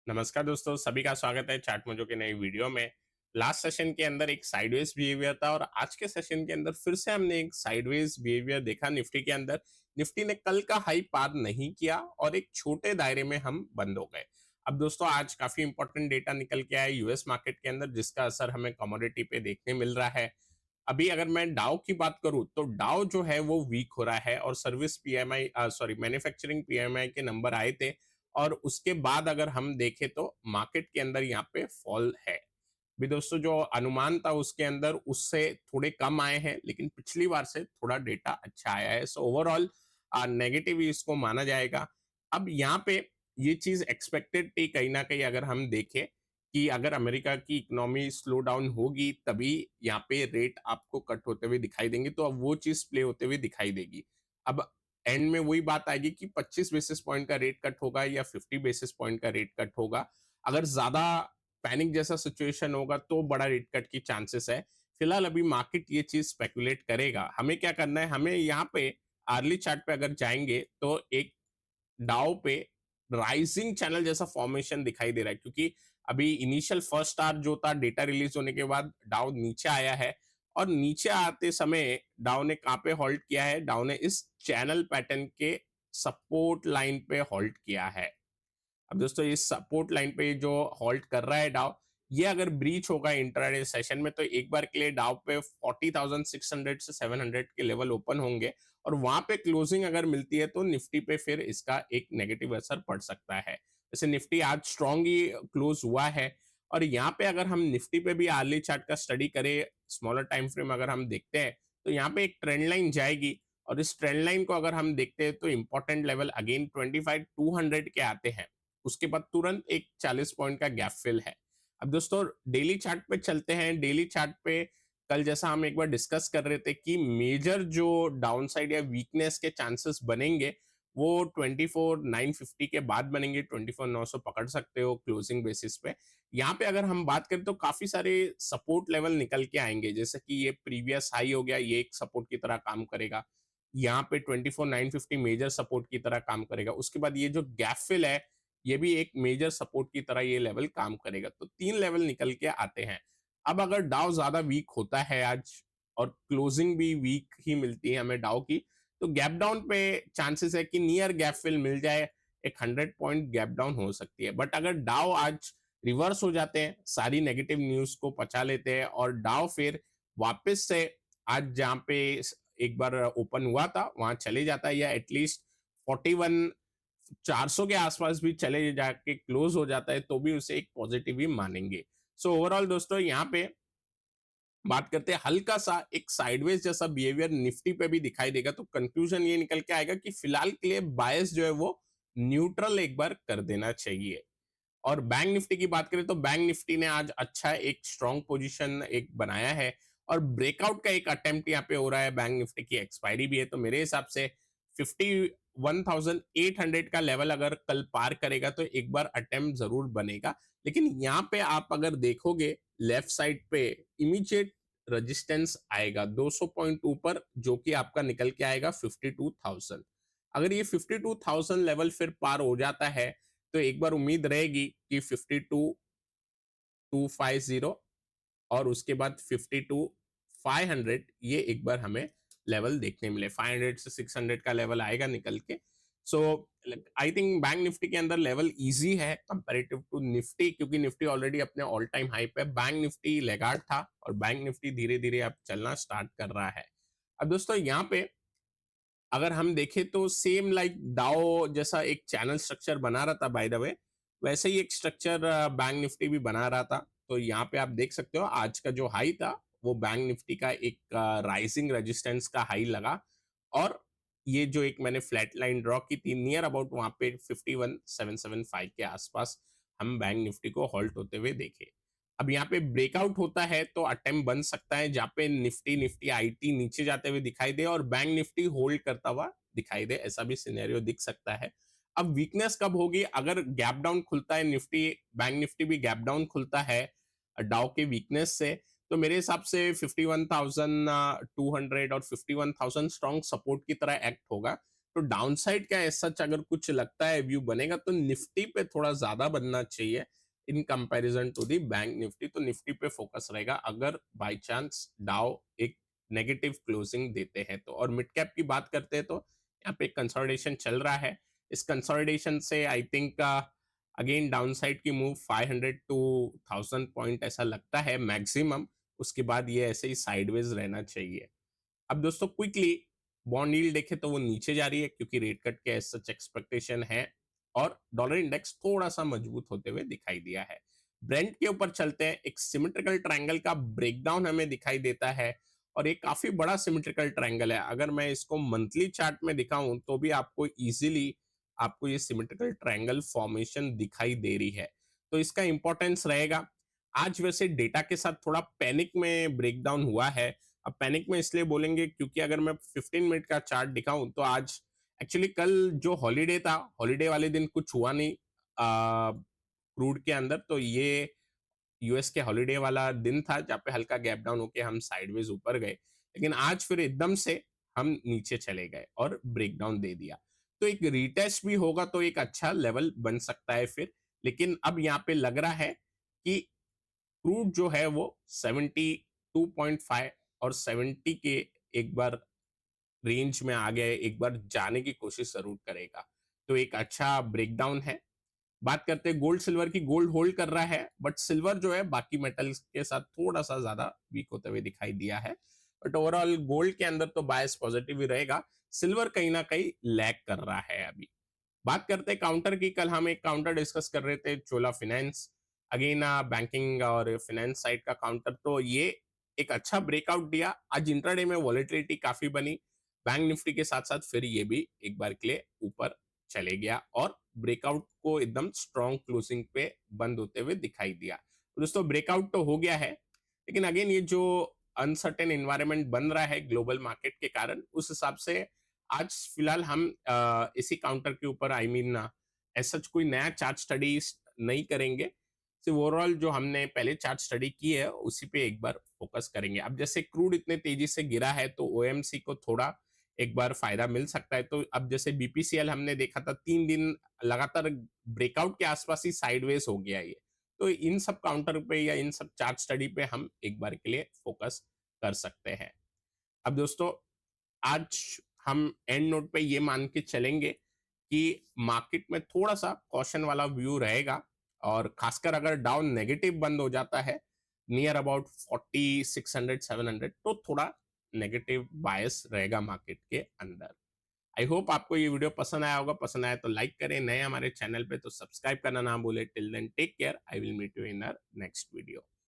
नमस्कार दोस्तों, सभी का स्वागत है चार्ट मोजो के नई वीडियो में। लास्ट सेशन के अंदर एक साइडवेज बिहेवियर था और आज के सेशन के अंदर फिर से हमने एक साइडवेज बिहेवियर देखा निफ्टी के अंदर। निफ्टी ने कल का हाई पार नहीं किया और एक छोटे दायरे में हम बंद हो गए। अब दोस्तों आज काफी इंपॉर्टेंट डेटा निकल के आया यूएस मार्केट के अंदर, जिसका असर हमें कमोडिटी पे देखने मिल रहा है। अभी अगर मैं डाउ की बात करूं तो डाउ जो है वो वीक हो रहा है और सर्विस पीएमआई मैन्युफैक्चरिंग पीएमआई के नंबर आए थे और उसके बाद अगर हम देखें तो मार्केट के अंदर यहाँ पे फॉल है। भी दोस्तों जो अनुमान था उसके अंदर उससे थोड़े कम आए हैं, लेकिन पिछली बार से थोड़ा डेटा अच्छा आया है। सो ओवरऑल नेगेटिव ही इसको माना जाएगा। अब यहाँ पे ये चीज एक्सपेक्टेड थी कहीं ना कहीं, अगर हम देखें कि अगर अमेरिका की इकोनॉमी स्लो डाउन होगी तभी यहाँ पे रेट आपको कट होते हुए दिखाई देंगे, तो अब वो चीज प्ले होते हुए दिखाई देगी। अब एंड में वही बात आएगी कि 25 बेसिस पॉइंट का रेट कट होगा या 50 बेसिस पॉइंट का रेट कट होगा। अगर ज्यादा पैनिक जैसा सिचुएशन होगा तो बड़ा रेट कट की चांसेस है। फिलहाल अभी मार्केट ये चीज स्पेकुलेट करेगा। हमें क्या करना है, हमें यहाँ पे अर्ली चार्ट पे अगर जाएंगे तो एक डाउ पे राइजिंग चैनल जैसा फॉर्मेशन दिखाई दे रहा है, क्योंकि अभी इनिशियल फर्स्ट आवर जो था डेटा रिलीज होने के बाद डाउ नीचे आया है और नीचे आते समय डाउ ने कहां पे हॉल्ट किया है, डाउ ने इस चैनल पैटर्न के सपोर्ट लाइन पे हॉल्ट किया है। अब दोस्तों इस सपोर्ट लाइन पे जो हॉल्ट कर रहा है डाउ, ये अगर ब्रीच होगा इंट्राडे सेशन में तो एक बार के लिए डाउ पे 40,600 से 700 के लेवल ओपन होंगे और वहां पे क्लोजिंग अगर मिलती है तो निफ्टी पे फिर इसका एक नेगेटिव असर पड़ सकता है। जैसे निफ्टी आज स्ट्रांग ही क्लोज हुआ है और यहाँ पे अगर हम निफ्टी पे भी अर्ली चार्ट का स्टडी करें, स्मॉलर टाइम फ्रेम अगर हम देखते हैं तो यहाँ पे एक ट्रेंड लाइन जाएगी और इस ट्रेंड लाइन को अगर हम देखते हैं तो इंपॉर्टेंट लेवल अगेन 25,200 के आते हैं। उसके बाद तुरंत एक 40 पॉइंट का गैप फिल है। अब दोस्तों डेली चार्ट पे चलते हैं। डेली चार्ट पे कल जैसा हम एक बार डिस्कस कर रहे थे कि मेजर जो डाउनसाइड या वीकनेस के चांसेस बनेंगे वो 24,950 के बाद बनेंगे। 24,900 पकड़ सकते हो क्लोजिंग बेसिस पे। यहाँ पे अगर हम बात करें तो काफी सारे सपोर्ट लेवल निकल के आएंगे, जैसे कि ये प्रीवियस हाई हो गया, ये एक सपोर्ट की तरह काम करेगा। यहाँ पे 24,950 मेजर सपोर्ट की तरह काम करेगा। उसके बाद ये जो गैप फिल है ये भी एक मेजर सपोर्ट की तरह ये लेवल काम करेगा। तो 3 लेवल निकल के आते हैं। अब अगर डाउ ज्यादा वीक होता है आज और क्लोजिंग भी वीक ही मिलती है हमें डाउ की, तो गैप डाउन पे चांसेस है कि नियर गैप फिल मिल जाए। एक 100 पॉइंट गैप डाउन हो सकती है। बट अगर डाउ आज रिवर्स हो जाते हैं, सारी नेगेटिव न्यूज को पचा लेते हैं और डाउ फिर वापस से आज जहां पे एक बार ओपन हुआ था वहां चले जाता है या एटलीस्ट 41 400 के आसपास भी चले जाके क्लोज हो जाता है तो भी उसे एक पॉजिटिव ही मानेंगे। सो ओवरऑल दोस्तों यहाँ पे बात करते हैं, हल्का सा एक साइडवेज जैसा बिहेवियर निफ्टी पे भी दिखाई देगा। तो कंक्लूजन ये निकल के आएगा कि फिलहाल के लिए बायस जो है वो न्यूट्रल एक बार कर देना चाहिए। और बैंक निफ्टी की बात करें तो बैंक निफ्टी ने आज अच्छा एक स्ट्रॉन्ग पोजीशन एक बनाया है और ब्रेकआउट का एक अटेम्प्ट यहाँ पे हो रहा है। बैंक निफ्टी की एक्सपायरी भी है तो मेरे हिसाब से 51,800 का लेवल अगर कल पार करेगा तो एक बार अटेम्प्ट जरूर बनेगा। लेकिन यहाँ पे आप अगर देखोगे लेफ्ट साइड पे इमीडिएट रेजिस्टेंस आएगा 200 पॉइंट ऊपर, जो कि आपका निकल के आएगा 52,000। अगर ये 52,000 लेवल फिर पार हो जाता है तो एक बार उम्मीद रहेगी कि 52,250 और उसके बाद 52,500 ये एक बार हमें लेवल देखने मिले। 500 से 600 का लेवल आएगा निकल के। सो आई थिंक बैंक निफ्टी के अंदर लेवल इजी है कंपैरेटिव टू निफ्टी, क्योंकि निफ्टी ऑलरेडी अपने ऑल टाइम हाई पे। बैंक निफ्टी लेगार्ड था और बैंक निफ्टी धीरे धीरे अब चलना स्टार्ट कर रहा है। अब दोस्तों यहाँ पे अगर हम देखें तो सेम लाइक डाओ जैसा एक चैनल स्ट्रक्चर बना रहा था बाय द वे, वैसे ही एक स्ट्रक्चर बैंक निफ्टी भी बना रहा था। तो यहाँ पे आप देख सकते हो आज का जो हाई था वो बैंक निफ्टी का एक राइजिंग रेजिस्टेंस का हाई लगा और ये जो एक मैंने फ्लैट लाइन ड्रॉ की थी नियर अबाउट वहां पे 51,775 के आसपास हम बैंक निफ्टी को हॉल्ट होते हुए देखे। अब यहाँ पे ब्रेकआउट होता है तो अटेम्प्ट बन सकता है जहाँ पे निफ्टी निफ्टी आईटी नीचे जाते हुए दिखाई दे और बैंक निफ्टी होल्ड करता हुआ दिखाई दे, ऐसा भी सिनेरियो दिख सकता है। अब वीकनेस कब होगी, अगर गैप डाउन खुलता है निफ्टी, बैंक निफ्टी भी गैप डाउन खुलता है डाउ के वीकनेस से, तो मेरे हिसाब से 51,200 और 51,000 स्ट्रॉन्ग सपोर्ट की तरह एक्ट होगा। तो डाउनसाइड का एज सच अगर कुछ लगता है व्यू बनेगा तो निफ्टी पे थोड़ा ज्यादा बनना चाहिए in comparison to the bank Nifty. तो निफ्टी पे फोकस रहेगा अगर बाय चांस डाउ एक नेगेटिव क्लोजिंग देते हैं तो। और मिड कैप की बात करते हैं तो यहाँ पे कंसोलिडेशन चल रहा है। इस कंसोलिडेशन से आई थिंक अगेन डाउनसाइड की मूव 500 टू 1000 पॉइंट ऐसा लगता है मैक्सिमम। उसके बाद ये ऐसे ही साइडवेज रहना चाहिए। अब दोस्तों क्विकली बॉन्ड यील्ड देखे तो वो नीचे जा रही है क्योंकि रेट कट के सच एक्सपेक्टेशन है और डॉलर इंडेक्स थोड़ा सा मजबूत होते हुए दिखाई दिया है। ब्रेंट के ऊपर चलते हैं। एक सिमेट्रिकल ट्रायंगल का ब्रेकडाउन हमें दिखाई देता है और ये काफी बड़ा सिमेट्रिकल ट्रायंगल है। अगर मैं इसको मंथली चार्ट में दिखाऊं तो भी आपको इजीली आपको ये सिमेट्रिकल ट्रायंगल फॉर्मेशन दिखाई दे रही है। तो इसका इंपॉर्टेंस रहेगा। आज वैसे डेटा के साथ थोड़ा पैनिक में ब्रेकडाउन हुआ है। अब पैनिक में इसलिए बोलेंगे क्योंकि अगर मैं 15 मिनट का चार्ट दिखाऊं तो आज एक्चुअली कल जो हॉलीडे था, हॉलीडे वाले दिन कुछ हुआ नहीं क्रूड के अंदर। तो ये यूएस के हॉलीडे वाला दिन था जहाँ पे हल्का गैप डाउन होके हम साइडवेज ऊपर गए, लेकिन आज फिर एकदम से हम नीचे चले गए और ब्रेकडाउन दे दिया। तो एक रीटेस्ट भी होगा तो एक अच्छा लेवल बन सकता है फिर। लेकिन अब यहाँ पे लग रहा है कि क्रूड जो है वो 72.5 और 70 के एक बार रेंज में आ गया है, एक बार जाने की कोशिश जरूर करेगा। तो एक अच्छा ब्रेकडाउन है। बात करते हैं गोल्ड सिल्वर की। गोल्ड होल्ड कर रहा है बट सिल्वर जो है बाकी मेटल्स के साथ थोड़ा सा ज्यादा वीक होते हुए दिखाई दिया है। बट ओवरऑल गोल्ड के अंदर तो बायस पॉजिटिव ही रहेगा। सिल्वर कहीं ना कहीं लैग कर रहा है अभी। बात करते हैं काउंटर की। कल हम एक काउंटर डिस्कस कर रहे थे, चोला फाइनेंस। अगेन बैंकिंग और फाइनेंस साइड का काउंटर, तो ये एक अच्छा ब्रेकआउट दिया। आज इंट्राडे में वॉलेटिलिटी काफी बनी। बैंक निफ्टी के साथ साथ फिर ये भी एक बार के लिए ऊपर चले गया और ब्रेकआउट को एकदम स्ट्रॉन्ग क्लोजिंग पे बंद होते हुए दिखाई दिया। तो दोस्तों ब्रेकआउट तो हो गया है, लेकिन अगेन ये जो अनसर्टेन इन्वायरमेंट बन रहा है ग्लोबल मार्केट के कारण, उस हिसाब से आज फिलहाल हम इसी काउंटर के ऊपर आई मीन सच कोई नया चार्ट स्टडी नहीं करेंगे। सिर्फ ओवरऑल जो हमने पहले चार्ट स्टडी की है उसी पे एक बार फोकस करेंगे। अब जैसे क्रूड इतने तेजी से गिरा है तो ओएमसी को थोड़ा एक बार फायदा मिल सकता है। तो अब जैसे बीपीसीएल हमने देखा था 3 दिन लगातार ब्रेकआउट के आसपास ही साइडवेज हो गया ये। तो इन सब काउंटर पे या इन सब चार्ट स्टडी पे हम एक बार के लिए फोकस कर सकते हैं। अब दोस्तों आज हम एंड नोट पे ये मान के चलेंगे कि मार्केट में थोड़ा सा कॉशन वाला व्यू रहेगा और खासकर अगर डाउन नेगेटिव बंद हो जाता है नियर अबाउट 4600 700 तो थोड़ा नेगेटिव बायस रहेगा मार्केट के अंदर। आई होप आपको ये वीडियो पसंद आया होगा। पसंद आया तो लाइक करें, नए हमारे चैनल पे तो सब्सक्राइब करना ना भूले। Till then take care, I will meet you in our next video.